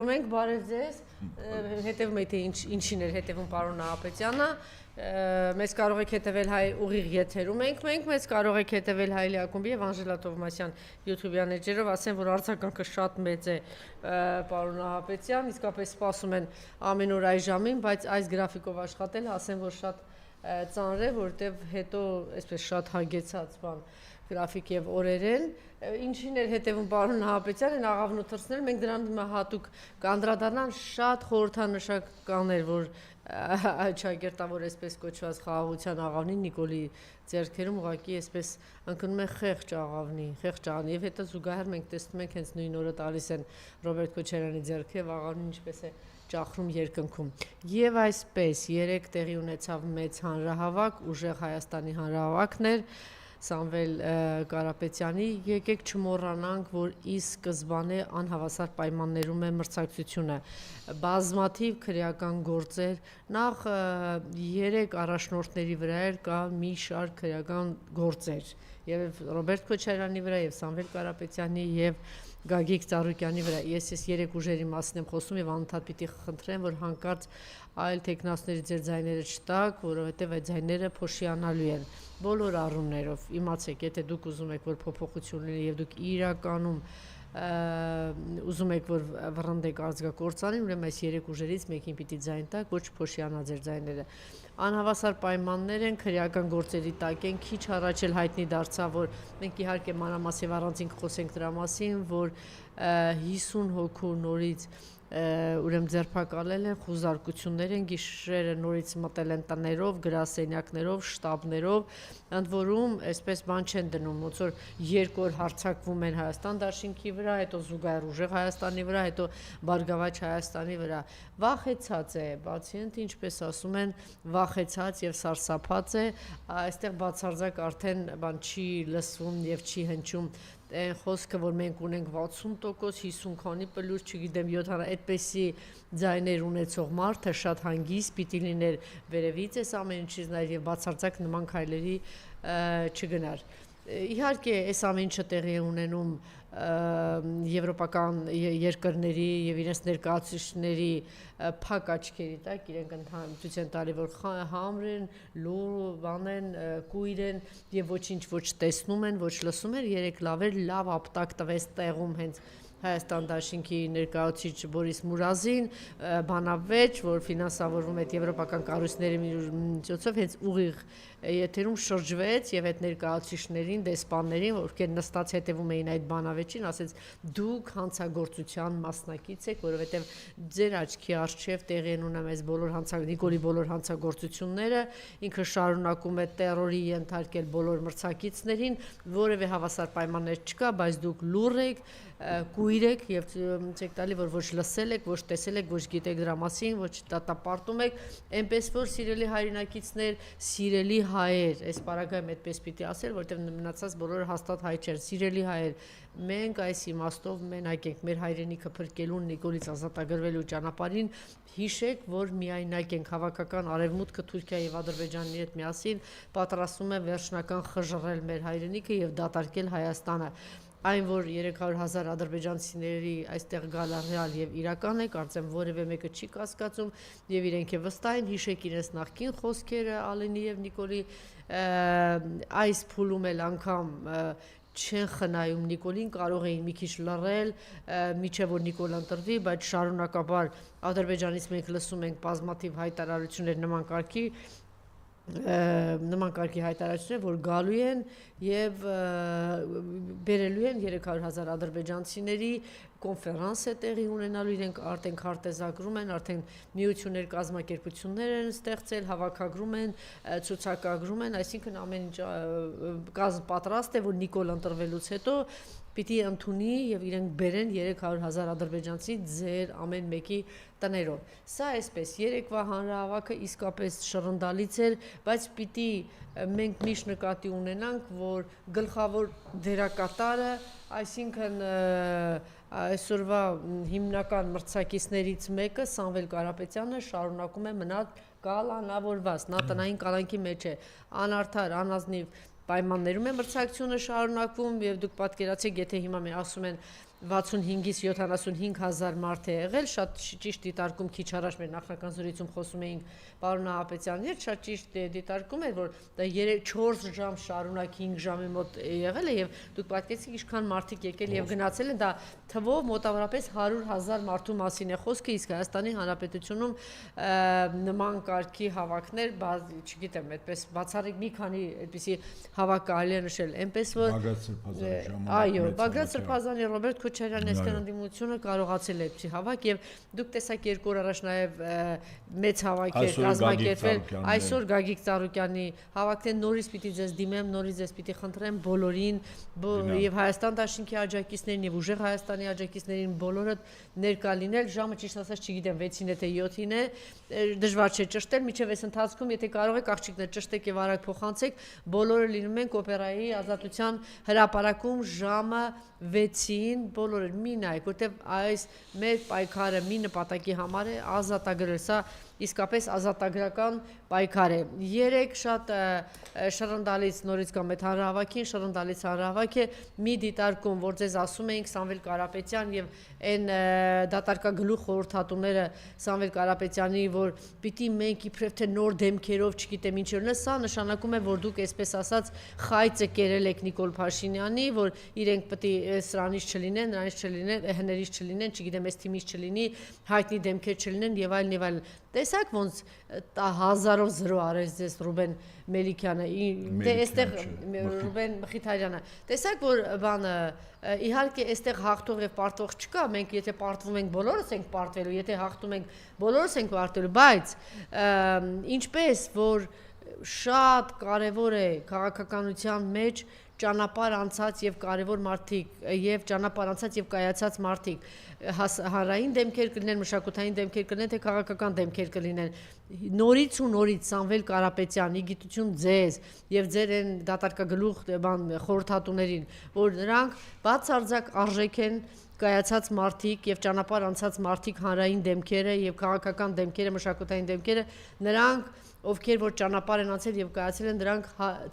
Մենք բարև ձեզ, հետևում եք թե ինչին էր հետևում պարոն Նահապետյանը, մեզ կարող եք հետևել հայ ուղիղ եթերում ենք մենք, մեզ կարող եք հետևել Հայելի ակումբի եւ Անժելա Տովմասյան YouTube-յան էջերով, ասեմ, որ արձագանքը շատ մեծ է պարոն Նահապետյան, իսկապես սպասում են ամեն օր այս ժամին, բայց այս գրաֆիկով աշխատել, ասեմ, որ շատ ծանր է, որտեվ հետո այսպես շատ հագեցած բան գրաֆիկ եւ օրեր են, ինչին էր հետևում պարոն Նահապետյանն աղավնոթրցնել, մենք դրան հիմա հատուկ կանդրադառնան շատ խորհրդանշականներ, որ չագերտավոր այսպես կոչված խաղաղության աղավնին Նիկոլի ձեռքերում ուղղակի այսպես ընկնում է խեղճ աղավնի եւ հետո զուգահեռ մենք տեսնում ենք հենց նույն օրը տալիս են Ռոբերտ Քոչարյանի ձեռքը եւ աղավնին ինչպես է ճախրում երկնքում։ Եվ այսպես երեք տեղի ունեցավ մեծ հանրահավաք, ուժեղ Հայաստանի հանրահավաքն էր Սամվել Կարապետյանի, եկեք չմոռանանք, որ ի սկզբանե անհավասար պայմաններում է մրցակցությունը, բազմաթիվ քրեական գործեր, նախ 3 առաջնորդների վրա էր կա մի շարք քրեական գործեր, եւ Ռոբերտ Քոչարյանի վրա, եւ Սամվել Կարապետյանի, եւ Գագիկ Ծառուկյանի վրա, ես 3 ուժերի մասին եմ խոսում եւ անընդհատ պիտի խնդրեմ, որ հանկարծ այլ տեխնասների ձեր ձայները չտաք, որովհետեւ այդ ձայները փոշիանալու են բոլոր առումներով, իմացեք, եթե դուք ուզում եք, որ փոփոխություն լինի եւ դուք իրականում ուզում եք, որ վռնդեք արձգակործանին, ուրեմն այս 3 ուժերից մեկին պիտի ձայն տաք, ոչ փոշիանա ձեր ձայները։ Անհավասար պայմաններ են, քրեական գործերի տակ են, քիչ առաջ էլ հայտնի դարձավ, որ մենք իհարկե մանրամասնիվ առանձին խոսենք դրա մասին, որ 50 հոգու նորից ուրեմն ձերբակալել են, խուզարկություններ են, գիշերը նորից մտել են տներով, գրասենյակներով, շտաբներով, ընդ որում այսպես բան չեն դնում, ոնց որ 2 օր հարձակվում են Հայաստան դաշինքի վրա, հետո զուգահեռ ուժեղ Հայաստանի վրա, հետո Բարգավաճ Հայաստանի վրա։ Վախեցած է, բացիենտը, ինչպես ասում են, վախեցած եւ սարսափած է, այստեղ բացարձակ արդեն բան չի լսվում եւ չի հնչում այն խոսքը, որ մենք ունենք 60%, 50 քանի պլյուս, չգիտեմ 70, այդպեսի ձայներ ունեցող մարդը շատ հանգիստ պիտի լիներ վերևից էս ամեն ինչից նայր եւ բացարձակ նման քայլերի չգնար։ Իհարկե, այս ամեն ինչը տեղի է ունենում եվրոպական երկրների եւ իրենց ներկայացուցիչների փակ աչքերի տակ, իրենք ընդհանրություն են տալի, որ համր են, լուր, բան են, կույր են եւ ոչինչ ոչ տեսնում են, ոչ լսում են, երեք լավ ապտակ տվեց տեղում հենց Հայաստան դաշինքի ներկայացուցիչ Բորիս Մուրազին, բանավեճ, որ ֆինանսավորվում է եվրոպական կառույցների միջոցով, հենց ուղիղ եթերում շրջվեց եւ այդ ներկայացուցիչներին, դեսպաններին, ովքեր նստած հետևում էին այդ բանավեճին, ասեց դուք հանցագործության մասնակից եք, որովհետեւ ձեր աչքի առջև տեղի են ունենում այս բոլոր Նիկոլի բոլոր հանցագործությունները, ինքը շարունակում է տերորի ենթարկել բոլոր մրցակիցներին, որևէ հավասար պայմաններ չկա, բայց դուք լուռ եք, կույր եք եւ ցեք տալի, որ ոչ լսել եք, ոչ տեսել եք, ոչ գիտեք դրա մասին, ոչ դատապարտում եք, այնպես որ սիրելի հայրենակիցներ, սիրելի հայեր, այս պարագայում այդպես պիտի ասել, որտեղ մնացած բոլորը հաստատ հայ չեն, սիրելի հայեր, մենք այս իմաստով մենակ ենք մեր հայրենիքը փրկելուն Նիկոլից ազատագրվելու ճանապարհին, հիշեք, որ միայնակ ենք հավաքական արևմուտքը Թուրքիա եւ Ադրբեջանի հետ միասին պատրաստում են վերջնական խժռել մեր հայրենիքը եւ դատարկել Հայաստանը։ Այն, որ 300,000 ադրբեջանցիների այստեղ գալը ռեալ եւ իրական է, կարծեմ որևէ մեկը չի կասկածում եւ իրենք է վստահ են, հիշեք իրենց նախկին խոսքերը Ալենի եւ Նիկոլի, այս փուլում էլ անգամ չեն խնայում Նիկոլին, կարող էին մի քիչ լռել, միջև որ Նիկոլը ընտրվի, բայց շարունակաբար Ադրբեջանից մենք լսում ենք բազմաթիվ հայտարարություններ նման կարգի հայտարարություններ, որ գալու են եւ բերելու են 300,000 ադրբեջանցիների կոնֆերանս է տեղի ունենալու, իրենք արդեն քարտեզագրում են, արդեն միություններ, կազմակերպություններ են ստեղծել, հավաքագրում են, ցուցակագրում են, այսինքն ամեն ինչ պատրաստ է, որ Նիկոլ ընտրվելուց հետո պիտի ընդունի եւ իրենք բերեն 300,000 ադրբեջանցի ձեր ամեն մեկի տներով։ Սա այսպես երեկվա հանրահավաքը իսկապես շռնդալից էր, բայց պիտի մենք միշտ նկատի ունենանք, որ գլխավոր դերակատարը, այսինքն այսօրվա հիմնական մրցակիցներից մեկը Սամվել Կարապետյանը շարունակում է մնալ կալանավորված, նա տնային կալանքի մեջ է, անարդար, անազնիվ պայմաններում է մրցակցությունը շարունակվում եւ դուք պատկերացեք, եթե հիմա ասում են 65-ից 75 հազար մարդ է եղել, շատ ճիշտ դիտարկում քիչ առաջ մեր նախնական զրույցում խոսում էինք պարոն Նահապետյանի հետ, շատ ճիշտ դիտարկում էր, որ դա 4 ժամ շարունակ 5 ժամի մոտ եղել է եւ դուք պատկերացիք ինչքան մարդիկ եկել եւ գնացել են, դա թվով մոտավորապես 100,000 մարդու մասին է խոսքը, իսկ Հայաստանի Հանրապետությունում նման կարգի հավաքներ, չգիտեմ, այդպես բացառիկ մի քանի այդպիսի հավաք կարելի է նշել, այնպես որ այո, Բագրատ Սրբազյանի, Ռոբերտ Քոչարյանի այսքան ընդդիմությունը կարողացել է այդպիսի հավաք եւ դուք տեսաք 2 օր առաջ նաեւ մեծ հավաք էր կազմակերպվել, այսօր Գագիկ Ծառուկյանի հավաքն է, նորից պիտի ձեզ դիմեմ, նորից ձեզ պիտի խնդրեմ բոլորին եւ Հայաստան դաշինքի աջակիցներին եւ ուժեղ Հայաստանի աջակիցներին բոլորը ներկա լինել, ժամը ճիշտ ասած չգիտեմ 6-ին է թե 7-ին է, դժվար չէ ճշտել, միջև այս ընթացքում եթե կարող եք աղջիկներ ճշտեք եւ արագ փոխանցեք, բոլորը լինում ենք օպերայի ազատության հրապարակում ժամը 6-ին, բոլորը մի նայեք, որտեվ այս մեր պայքարը մի նպատակի համար է ազատագրել, սա իսկապես ազատագրական պայքար է։ Երեք շատ շռնդալից նորից կամ այդ հանրահավաքին շռնդալից հանրահավաք է մի դիտարկում, որ ձեզ ասում էինք Սամվել Կարապետյան եւ այն դատարկագլուխ խորհրդատուները Սամվել Կարապետյանի, որ պիտի մենք իբրև թե նոր դեմքերով չգիտեմ ինչ օրն է, սա նշանակում է, որ դուք այսպես ասած խայծը կերել եք Նիկոլ Փաշինյանի, որ իրենք պիտի սրանից չլինեն, նրանից չլինեն, հներից չլինեն, չգիտեմ, այս թիմից չլինի, հայտնի դեմքեր չլինեն եւ այլն եւ այլն։ Տեսակ ոնց հազարով 0 արեց ձեզ Ռուբեն Մելիքյանը, դե այստեղ Ռուբեն Մխիթարյանը։ Տեսակ որ բանը իհարկե այստեղ հաղթող եւ պարտվող չկա, մենք եթե պարտվում ենք բոլորս ենք պարտվելու, եթե հաղթում ենք բոլորս ենք պարտվելու, բայց ինչպես որ շատ կարևոր է քաղաքականության մեջ ճանապարհ անցած եւ կարևոր մարդիկ եւ ճանապարհ անցած եւ կայացած մարդիկ հանրային դեմքեր կլինեն, մշակութային դեմքեր կլինեն, թե քաղաքական դեմքեր կլինեն, նորից ու նորից Սամվել Կարապետյան, իգիտություն ձեզ եւ ձեր այն դատարկագլուխ խորհրդատուներին, որ նրանք բացարձակ արժեք են կայացած մարդիկ եւ ճանապարհ անցած մարդիկ հանրային դեմքերը եւ քաղաքական դեմքերը, մշակութային դեմքերը, նրանք ովքեր որ ճանապարհ են անցել եւ կայացել են, դրանք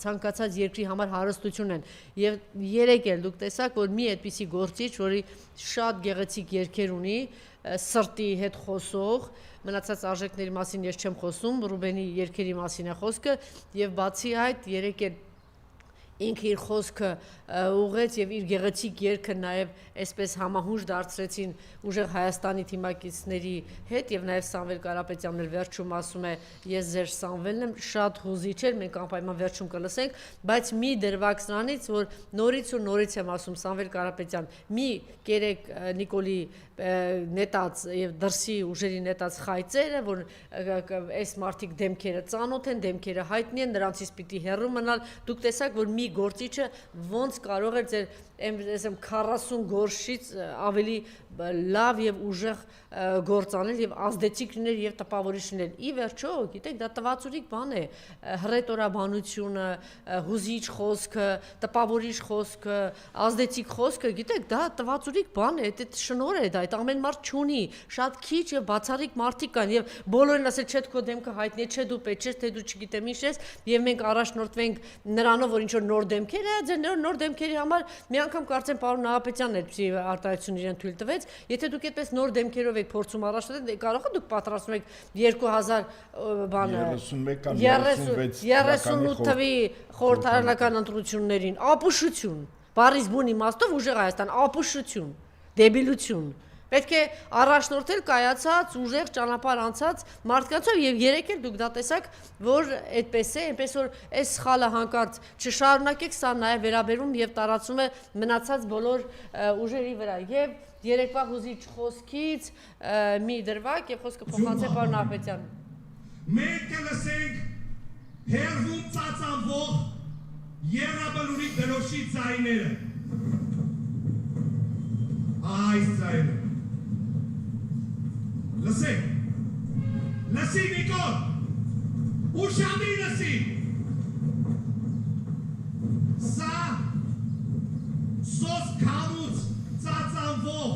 ցանկացած երկրի համար հարստություն են եւ երեք էլ դուք տեսաք որ մի այդպիսի գործիչ, որի շատ գեղեցիկ երգեր ունի, սրտի հետ խոսող, մնացած արժեքների մասին ես չեմ խոսում, Ռուբենի երգերի մասին է խոսքը եւ բացի այդ երեք էլ ինքը իր խոսքը ուղեց եւ իր գեղեցիկ երգը նաեւ այսպես համահունչ դարձրեցին ուժեղ Հայաստանի թիմակիցների հետ եւ նաեւ Սամվել Կարապետյանն էլ վերջում ասում է ես ձեր Սամվելն եմ, շատ հուզիչ էր, մենք անպայման վերջում կլսենք, բայց մի դրվագ սրանից որ նորից ու նորից եմ ասում Սամվել Կարապետյան, մի կերեք Նիկոլի նետած եւ դրսի ուժերի նետած խայծերը, որ այս մարդիկ դեմքերը ծանոթ են, դեմքերը հայտնի են, նրանցից պիտի հեռու մնալ, դուք տեսաք որ մի գործիչը ոնց կարող է ձեր 40 գործից ավելի լավ եւ ուժեղ գործանել եւ ազդեցիկ լինել եւ տպավորիչ լինել։ Ի վերջո, գիտեք, դա տվացուրիկ բան է, հռետորաբանությունը, հուզիչ խոսքը, տպավորիչ խոսքը, ազդեցիկ խոսքը, գիտեք, դա տվացուրիկ բան է, դա շնորհ է, դա այդ ամեն մարդ չունի, շատ քիչ եւ բացառիկ մարդիկ կան եւ բոլորին ասել չէ քո դեմքը հայտնի է, չէ դու պետք չէ, թե դու չգիտեմ ինչ ես եւ մենք առաջնորդվենք նրանով, որ ինչ որ նոր դեմքեր է, ձեր նոր դեմքերի համար մի անգամ կարծեմ պարոն Նահապետյանն այդպիսի արտահայտություն իրեն թույլ տվեց, եթե դուք այդպես նոր դեմքերով եք փորձում առաջնորդել, կարող է դուք պատրաստում եք 2000 բանը 38 թվի խորհրդարանական ընտրություններին, ապուշություն, բառից բուն իմաստով ուժեղ Հայաստան, ապուշություն, դեբիլություն, պետք է առաջնորդել կայացած ուժեղ ճանապարհ անցած մարդկանցով եւ երեք էլ դուք դա տեսաք, որ այդպես է, այնպես որ այս սխալը հանկարծ չշարունակեք, սա նաեւ վերաբերում եւ տարածում է մնացած բոլոր ուժերի վրա եւ երեկվա հուզիչ խոսքից մի դրվագ եւ խոսքը փոխանցե պարոն Նահապետյան։ Մենք լսենք հերվում ծածանվող Եռաբլուրի դրոշի ձայները։ Այս ձայները Լսեք, լսի Նիկոլ, ուշադիր լսի, սա սոս քամուց ծածանվող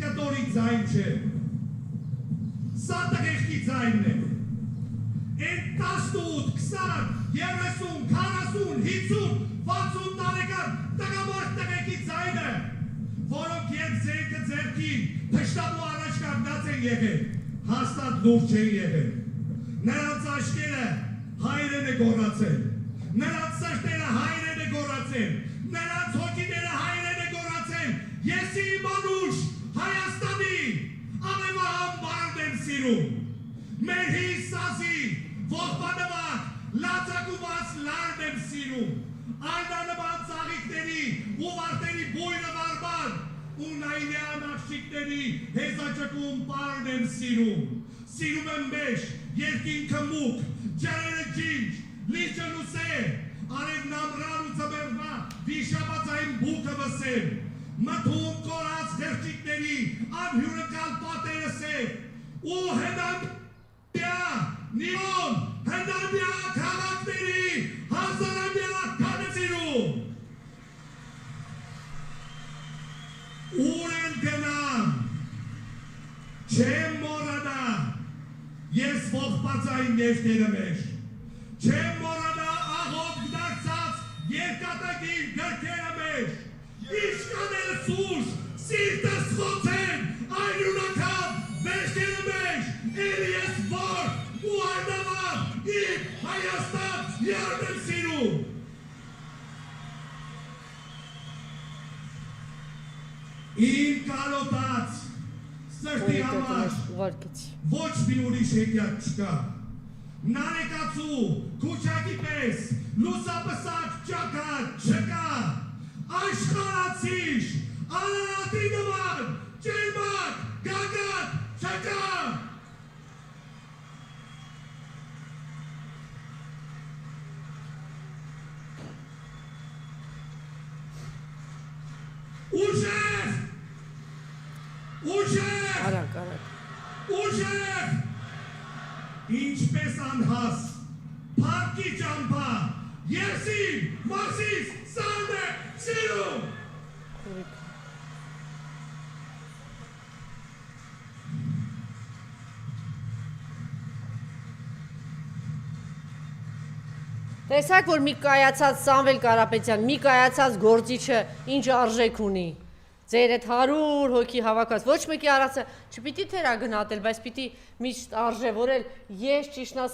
կտորի ձայն չէ, սա տղեշկի ձայնն է, են 18, 20, 30, 40, 50, 60 տարեկան տղամարդ տղեկի ձայնը, որոնք երբ զենքը ձեռքին թշնամու առաջ կանգնած են եղել, հաստատ լուրջ չեն եղել։ Նրանց աչքերը հայրեն է գոռացել, նրանց սրտերը հայրեն է գոռացել, նրանց հոգիները հայրեն է գոռացել։ Ես իմ անուշ Հայաստանի ամենահամ բարդ եմ սիրում։ Մեր հին սազի ողբանված լացակուված լարն եմ սիրում, այդանման ծաղիկների ու վարտերի բույրը վարման ու նայլյան աղջիկների հեզաճկում պարն եմ սիրում եմ մեջ, երկինքը մուկ, ջարերը ջինջ, լիճը լուսեր, արևն ամռան ու ծմերվա վիշապածային բուկը վսեր, մթում կորած խեղճիկների անհյուրընկալ պատերը սև ու հենամյա նիոն հենամյա քաղաքների հազարամյակ սիրում։ Ուր են գնամ, չեմ մոռանա ես ողբածային ներքերը մեջ, չեմ մոռանա աղով գդակցած երկատագիր գրքերը մեջ, իշխաները սուր, սիրտս խոցեն, այրունակամ վերջերը մեջ, էլի ես որ ու այդավար իմ Հայաստան յարդ եմ սիրում։ Իմ կարոտած սրտի համար ոչ մի ուրիշ հետյակ չկա, նարեկացու քուչակի պես լուսապսակ ճակատ չկա, աշխարհացիչ, Արարատի նման, ջերմակ, գագաթ չկա։ Ուժեղ, ինչպես անհաս, պարկի ճամպա, ես իմ մասիս սարն է սիրում։ Տեսակ, որ մի կայացած Սամվել Կարապետյան, մի կայացած գործիչը ինչ արժեք ունի։ Ձեր այդ 100 հոգի հավաքած, ոչ մեկի արածը չպիտի թերագնահատել, բայց պիտի միշտ արժևորել, ես ճիշտն ասեմ